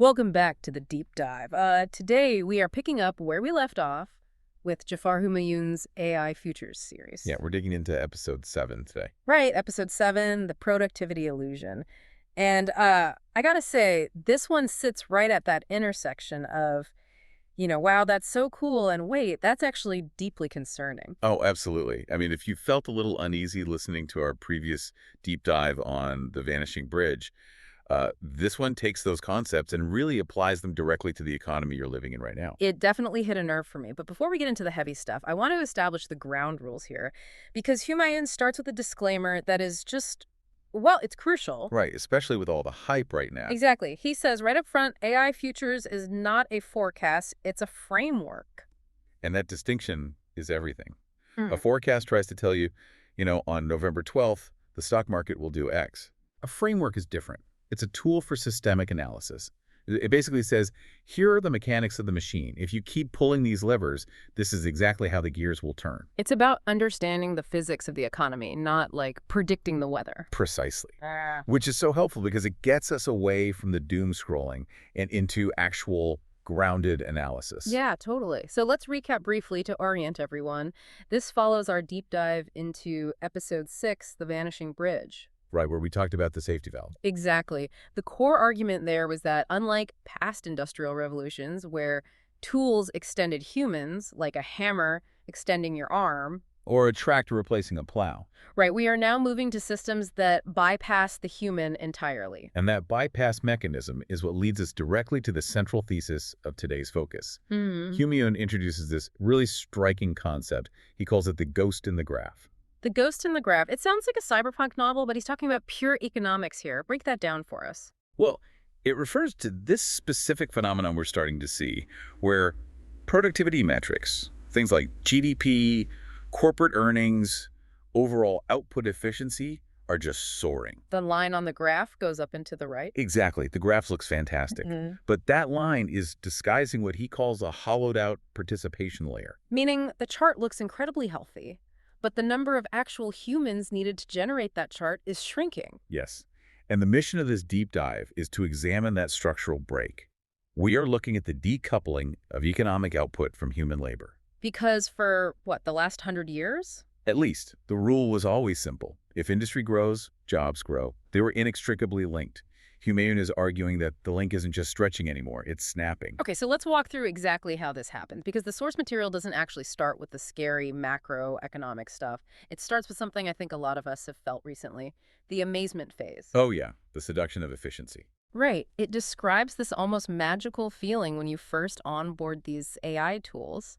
Welcome back to the deep dive. Today we are picking up where we left off with Jaffar Humayoon's AI Futures series. Yeah, we're digging into episode 7 today. Right, episode 7, The Productivity Illusion. And I gotta say, this one sits right at that intersection of, wow, that's so cool, and wait, that's actually deeply concerning. Oh, absolutely. I mean, if you felt a little uneasy listening to our previous deep dive on the vanishing bridge, this one takes those concepts and really applies them directly to the economy you're living in right now. It definitely hit a nerve for me. But before we get into the heavy stuff, I want to establish the ground rules here, because Humayun starts with a disclaimer that is just, well, it's crucial. Right, especially with all the hype right now. Exactly. He says right up front, AI futures is not a forecast, it's a framework. And that distinction is everything. Hmm. A forecast tries to tell you, on November 12th, the stock market will do X. A framework is different. It's a tool for systemic analysis. It basically says, here are the mechanics of the machine. If you keep pulling these levers, this is exactly how the gears will turn. It's about understanding the physics of the economy, not like predicting the weather. Precisely. Which is so helpful because it gets us away from the doom scrolling and into actual grounded analysis. Yeah, totally. So let's recap briefly to orient everyone. This follows our deep dive into episode 6, The Vanishing Bridge. Right, where we talked about the safety valve. Exactly. The core argument there was that unlike past industrial revolutions where tools extended humans, like a hammer extending your arm, Or a tractor replacing a plow. right, we are now moving to systems that bypass the human entirely. And that bypass mechanism is what leads us directly to the central thesis of today's focus. Humayoon introduces this really striking concept. He calls it the ghost in the graph. The ghost in the graph. It sounds like a cyberpunk novel, but he's talking about pure economics here. Break that down for us. Well, it refers to this specific phenomenon we're starting to see, where productivity metrics, things like GDP, corporate earnings, overall output efficiency, are just soaring. The line on the graph goes up and to the right. Exactly. The graph looks fantastic. But that line is disguising what he calls a hollowed-out participation layer. Meaning the chart looks incredibly healthy, but the number of actual humans needed to generate that chart is shrinking. Yes. And the mission of this deep dive is to examine that structural break. We are looking at the decoupling of economic output from human labor. Because for, what, the last 100 years? At least, the rule was always simple. If industry grows, jobs grow. They were inextricably linked. Humayoon is arguing that the link isn't just stretching anymore, it's snapping. Okay, so let's walk through exactly how this happened, because the source material doesn't actually start with the scary macroeconomic stuff. It starts with something I think a lot of us have felt recently, the amazement phase. Oh yeah, the seduction of efficiency. Right. It describes this almost magical feeling when you first onboard these AI tools.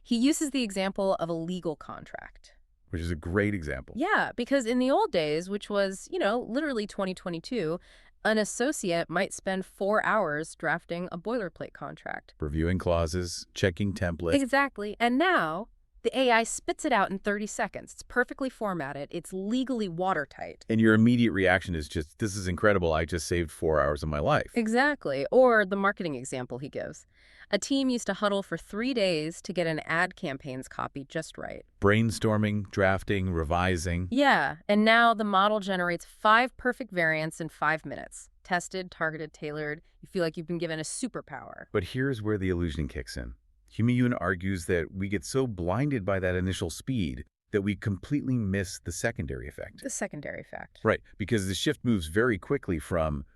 He uses the example of a legal contract. Which is a great example. Yeah, because in the old days, which was, literally 2022, an associate might spend 4 hours drafting a boilerplate contract. Reviewing clauses, checking templates. Exactly. And now the AI spits it out in 30 seconds. It's perfectly formatted. It's legally watertight. And your immediate reaction is just, this is incredible. I just saved 4 hours of my life. Exactly. Or the marketing example he gives. A team used to huddle for 3 days to get an ad campaign's copy just right. Brainstorming, drafting, revising. Yeah, and now the model generates 5 perfect variants in 5 minutes. Tested, targeted, tailored. You feel like you've been given a superpower. But here's where the illusion kicks in. Humayoon argues that we get so blinded by that initial speed that we completely miss the secondary effect. The secondary effect. Right, because the shift moves very quickly from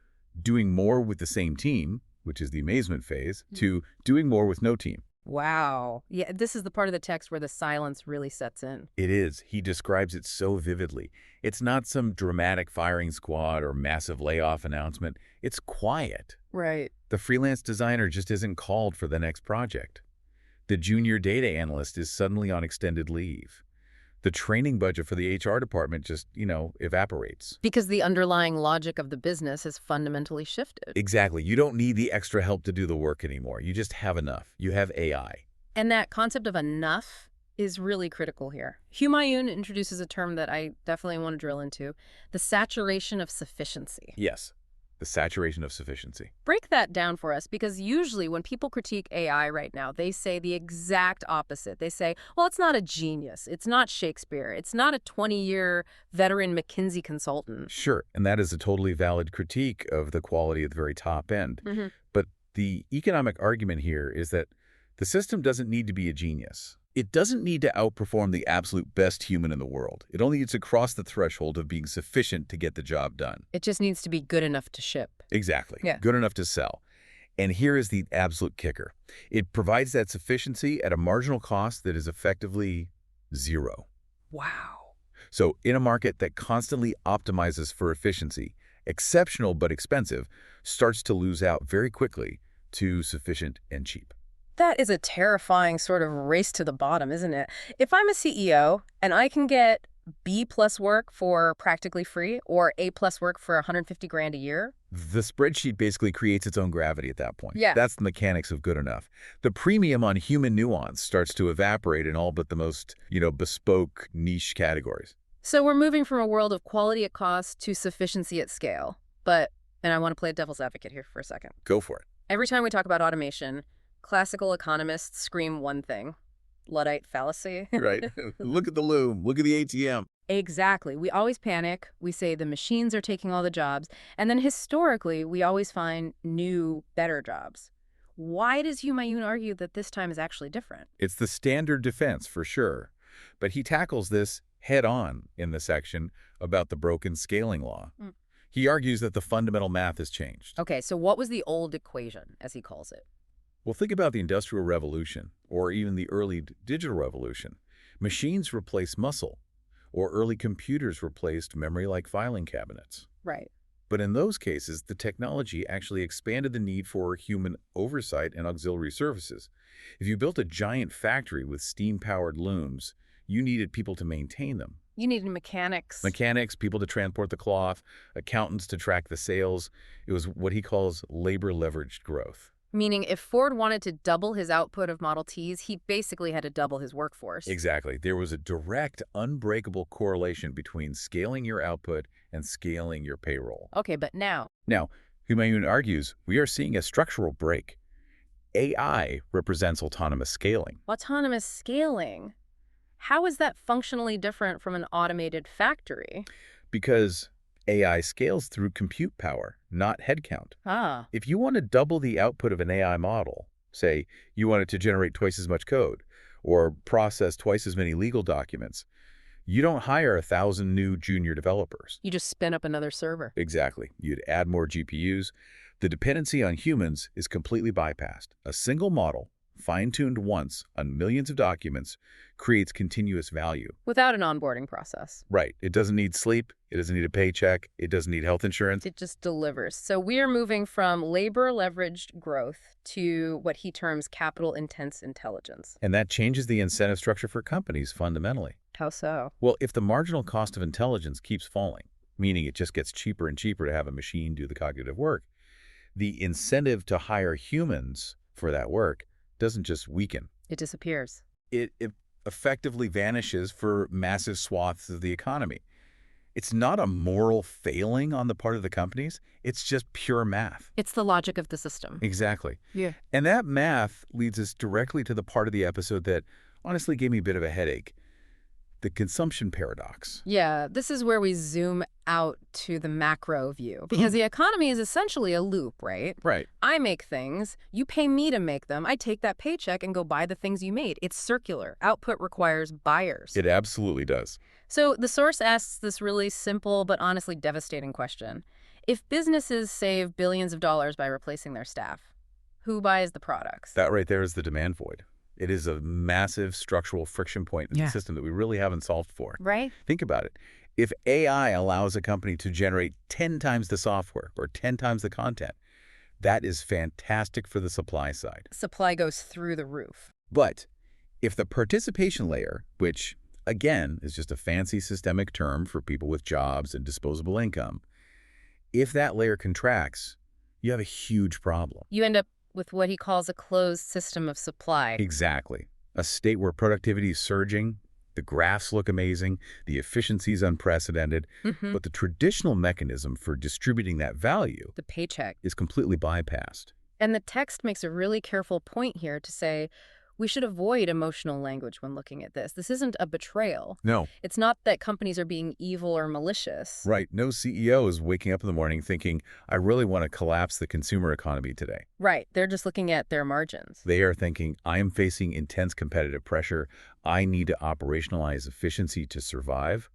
doing more with the same team, which is the amazement phase, to doing more with no team. Wow. Yeah, this is the part of the text where the silence really sets in. It is. He describes it so vividly. It's not some dramatic firing squad or massive layoff announcement. It's quiet. Right. The freelance designer just isn't called for the next project. The junior data analyst is suddenly on extended leave. The training budget for the HR department just, evaporates. Because the underlying logic of the business has fundamentally shifted. Exactly. You don't need the extra help to do the work anymore. You just have enough. You have AI. And that concept of enough is really critical here. Humayun introduces a term that I definitely want to drill into, the saturation of sufficiency. Yes. the saturation of sufficiency. Break that down for us, because usually when people critique AI right now, they say the exact opposite. They say, well, it's not a genius. It's not Shakespeare. It's not a 20-year veteran McKinsey consultant. Sure, and that is a totally valid critique of the quality at the very top end. But the economic argument here is that the system doesn't need to be a genius. It doesn't need to outperform the absolute best human in the world. It only needs to cross the threshold of being sufficient to get the job done. It just needs to be good enough to ship. Exactly. Yeah. Good enough to sell. And here is the absolute kicker. It provides that sufficiency at a marginal cost that is effectively zero. Wow. So in a market that constantly optimizes for efficiency, exceptional but expensive starts to lose out very quickly to sufficient and cheap. That is a terrifying sort of race to the bottom, isn't it? If I'm a CEO and I can get B+ work for practically free or A+ work for 150 grand a year. The spreadsheet basically creates its own gravity at that point. Yeah. That's the mechanics of good enough. The premium on human nuance starts to evaporate in all but the most, bespoke niche categories. So we're moving from a world of quality at cost to sufficiency at scale. And I want to play devil's advocate here for a second. Go for it. Every time we talk about automation, classical economists scream one thing: Luddite fallacy. Right. Look at the loom. Look at the ATM. Exactly. We always panic. We say the machines are taking all the jobs. And then historically, we always find new, better jobs. Why does Humayoon argue that this time is actually different? It's the standard defense for sure. But he tackles this head on in the section about the broken scaling law. He argues that the fundamental math has changed. Okay, so what was the old equation, as he calls it? Well, think about the Industrial Revolution, or even the early digital revolution. Machines replaced muscle, or early computers replaced memory-like filing cabinets. Right. But in those cases, the technology actually expanded the need for human oversight and auxiliary services. If you built a giant factory with steam-powered looms, you needed people to maintain them. You needed mechanics. Mechanics, people to transport the cloth, accountants to track the sales. It was what he calls labor-leveraged growth. Meaning if Ford wanted to double his output of Model Ts, he basically had to double his workforce. Exactly. There was a direct, unbreakable correlation between scaling your output and scaling your payroll. Okay, but now, Humayoon argues we are seeing a structural break. AI represents autonomous scaling. autonomous scaling. How is that functionally different from an automated factory? Because AI scales through compute power, not headcount. Ah, If you want to double the output of an AI model, say you want it to generate twice as much code or process twice as many legal documents, you don't hire 1,000 new junior developers. you just spin up another server. Exactly. You'd add more GPUs. The dependency on humans is completely bypassed. A single model, fine-tuned once on millions of documents, creates continuous value. Without an onboarding process. Right. It doesn't need sleep. It doesn't need a paycheck. It doesn't need health insurance. It just delivers. So we are moving from labor-leveraged growth to what he terms capital-intense intelligence. And that changes the incentive structure for companies fundamentally. How so? Well, if the marginal cost of intelligence keeps falling, meaning it just gets cheaper and cheaper to have a machine do the cognitive work, the incentive to hire humans for that work doesn't just weaken. It disappears. It effectively vanishes for massive swaths of the economy. It's not a moral failing on the part of the companies. It's just pure math. It's the logic of the system. Exactly. Yeah. And that math leads us directly to the part of the episode that honestly gave me a bit of a headache. The consumption paradox. Yeah, this is where we zoom out to the macro view. Because the economy is essentially a loop, right? Right. I make things, you pay me to make them, I take that paycheck and go buy the things you made. It's circular. Output requires buyers. It absolutely does. So the source asks this really simple but honestly devastating question. If businesses save billions of dollars by replacing their staff, who buys the products? That right there is the demand void. It is a massive structural friction point in the system that we really haven't solved for. Right? Think about it. If AI allows a company to generate 10 times the software or 10 times the content, that is fantastic for the supply side. Supply goes through the roof. But if the participation layer, which again is just a fancy systemic term for people with jobs and disposable income, if that layer contracts, you have a huge problem. You end up with what he calls a closed system of supply. Exactly. A state where productivity is surging, The graphs look amazing, the efficiency is unprecedented, Mm-hmm. but the traditional mechanism for distributing that value The paycheck. is completely bypassed. And the text makes a really careful point here to say we should avoid emotional language when looking at this. This isn't a betrayal. No, It's not that companies are being evil or malicious. right. No CEO is waking up in the morning thinking, I really want to collapse the consumer economy today. Right. They're just looking at their margins. They are thinking, I am facing intense competitive pressure. I need to operationalize efficiency to survive.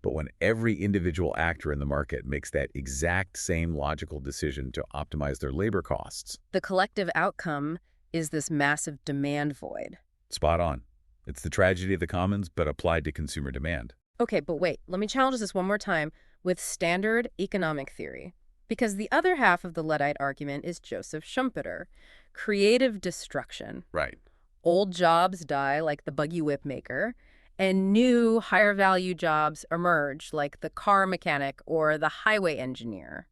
But when every individual actor in the market makes that exact same logical decision to optimize their labor costs, The collective outcome is this massive demand void. spot on. It's the tragedy of the commons, but applied to consumer demand. Okay, but wait, let me challenge this one more time with standard economic theory. Because the other half of the Luddite argument is Joseph Schumpeter, creative destruction. Right. Old jobs die, like the buggy whip maker, and new, higher value jobs emerge, like the car mechanic or the highway engineer.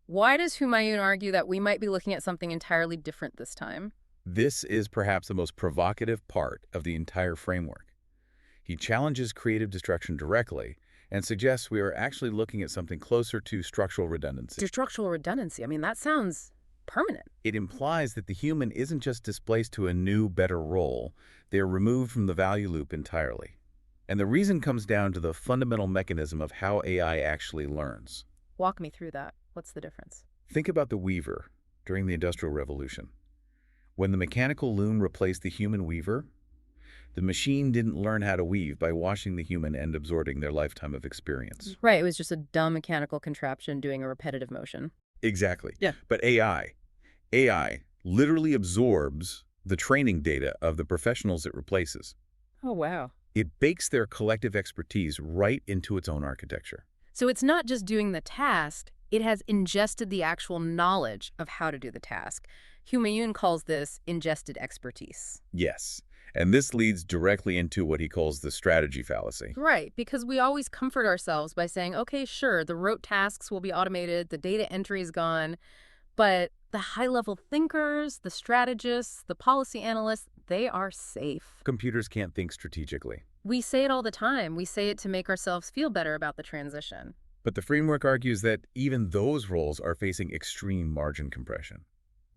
Why does Humayoon argue that we might be looking at something entirely different this time? This is perhaps the most provocative part of the entire framework. He challenges creative destruction directly and suggests we are actually looking at something closer to structural redundancy. Structural redundancy. I mean, that sounds permanent. It implies that the human isn't just displaced to a new, better role, they are removed from the value loop entirely. And the reason comes down to the fundamental mechanism of how AI actually learns. Walk me through that. What's the difference? Think about the weaver during the Industrial Revolution. When the mechanical loom replaced the human weaver, the machine didn't learn how to weave by watching the human and absorbing their lifetime of experience. Right, it was just a dumb mechanical contraption doing a repetitive motion. Exactly. Yeah. But AI literally absorbs the training data of the professionals it replaces. Oh, wow. It bakes their collective expertise right into its own architecture. So it's not just doing the task, it has ingested the actual knowledge of how to do the task. Humayoon calls this ingested expertise. Yes. And this leads directly into what he calls the strategy fallacy. Right, because we always comfort ourselves by saying, okay, sure, the rote tasks will be automated, the data entry is gone, but the high-level thinkers, the strategists, the policy analysts, they are safe. Computers can't think strategically. We say it all the time. We say it to make ourselves feel better about the transition. But the framework argues that even those roles are facing extreme margin compression.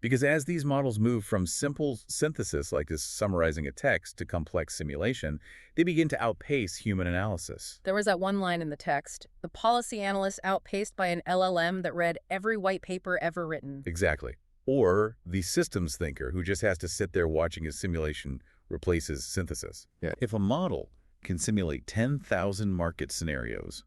Because as these models move from simple synthesis, like just summarizing a text, to complex simulation, they begin to outpace human analysis. There was that one line in the text, the policy analyst outpaced by an LLM that read every white paper ever written. Exactly. Or the systems thinker who just has to sit there watching his simulation replaces synthesis. Yeah. If a model can simulate 10,000 market scenarios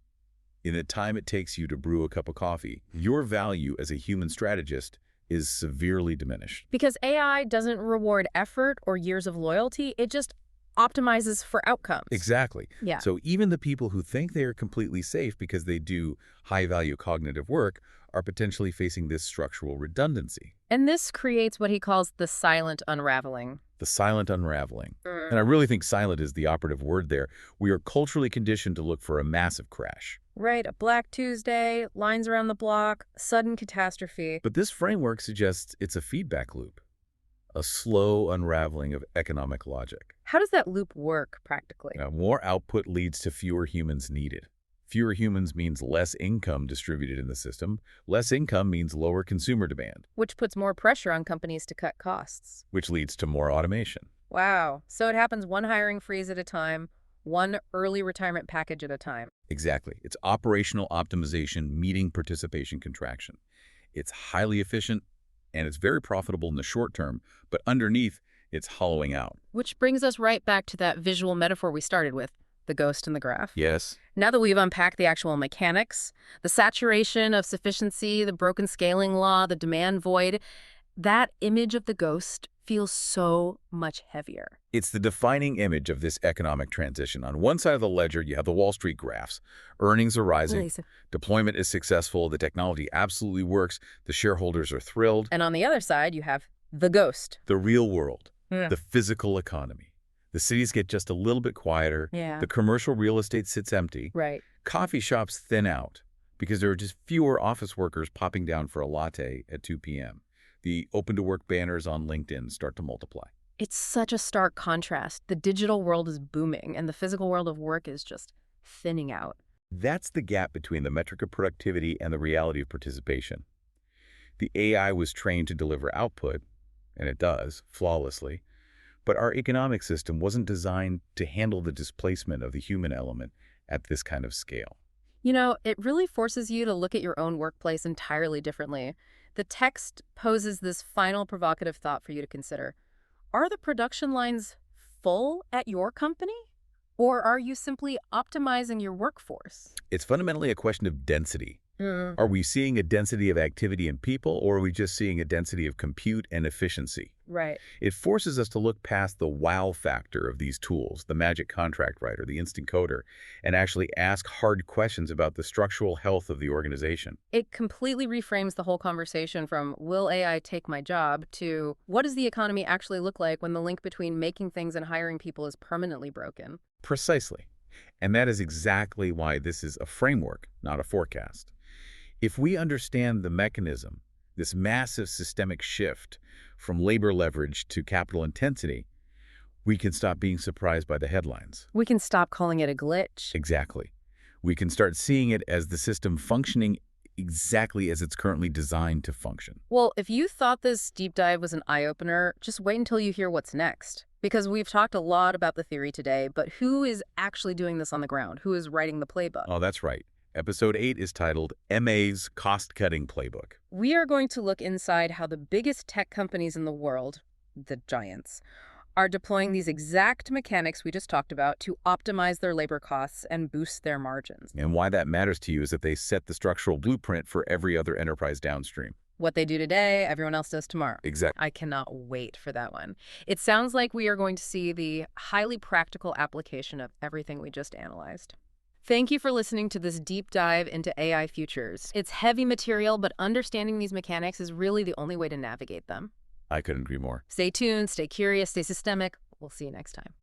in the time it takes you to brew a cup of coffee, your value as a human strategist is severely diminished. Because AI doesn't reward effort or years of loyalty, it just optimizes for outcomes. Exactly. Yeah. So even the people who think they are completely safe because they do high-value cognitive work are potentially facing this structural redundancy. And this creates what he calls the silent unraveling. The silent unraveling. And I really think silent is the operative word there. We are culturally conditioned to look for a massive crash. Right, a Black Tuesday, lines around the block, sudden catastrophe. But this framework suggests it's a feedback loop, a slow unraveling of economic logic. How does that loop work practically? Now, more output leads to fewer humans needed. Fewer humans means less income distributed in the system. Less income means lower consumer demand, Which puts more pressure on companies to cut costs. which leads to more automation. Wow. So it happens one hiring freeze at a time, one early retirement package at a time. Exactly. It's operational optimization meeting participation contraction. It's highly efficient, and it's very profitable in the short term, but underneath, it's hollowing out. Which brings us right back to that visual metaphor we started with, the ghost in the graph. Yes. Now that we've unpacked the actual mechanics, the saturation of sufficiency, the broken scaling law, the demand void, that image of the ghost feels so much heavier. It's the defining image of this economic transition. On one side of the ledger, you have the Wall Street graphs. Earnings are rising, deployment is successful, the technology absolutely works, the shareholders are thrilled. And on the other side, you have the ghost. The real world, Yeah. the physical economy. The cities get just a little bit quieter. Yeah. The commercial real estate sits empty. Right. Coffee shops thin out because there are just fewer office workers popping down for a latte at 2 p.m. The open-to-work banners on LinkedIn start to multiply. It's such a stark contrast. The digital world is booming, and the physical world of work is just thinning out. That's the gap between the metric of productivity and the reality of participation. The AI was trained to deliver output, and it does, flawlessly, but our economic system wasn't designed to handle the displacement of the human element at this kind of scale. It really forces you to look at your own workplace entirely differently. The text poses this final provocative thought for you to consider. Are the production lines full at your company? Or are you simply optimizing your workforce? It's fundamentally a question of density. Mm, Are we seeing a density of activity in people, or are we just seeing a density of compute and efficiency? right. It forces us to look past the wow factor of these tools, the magic contract writer, the instant coder, and actually ask hard questions about the structural health of the organization. It completely reframes the whole conversation from, will AI take my job, to what does the economy actually look like when the link between making things and hiring people is permanently broken? Precisely. And that is exactly why this is a framework, not a forecast. If we understand the mechanism, this massive systemic shift from labor leverage to capital intensity, we can stop being surprised by the headlines. We can stop calling it a glitch. Exactly. We can start seeing it as the system functioning exactly as it's currently designed to function. Well, if you thought this deep dive was an eye-opener, just wait until you hear what's next. Because we've talked a lot about the theory today, but who is actually doing this on the ground? Who is writing the playbook? Oh, that's right. Episode 8 is titled MA's Cost-Cutting Playbook. We are going to look inside how the biggest tech companies in the world, the giants, are deploying these exact mechanics we just talked about to optimize their labor costs and boost their margins. And why that matters to you is that they set the structural blueprint for every other enterprise downstream. What they do today, everyone else does tomorrow. Exactly. I cannot wait for that one. It sounds like we are going to see the highly practical application of everything we just analyzed. Thank you for listening to this deep dive into AI futures. It's heavy material, but understanding these mechanics is really the only way to navigate them. I couldn't agree more. Stay tuned, stay curious, stay systemic. We'll see you next time.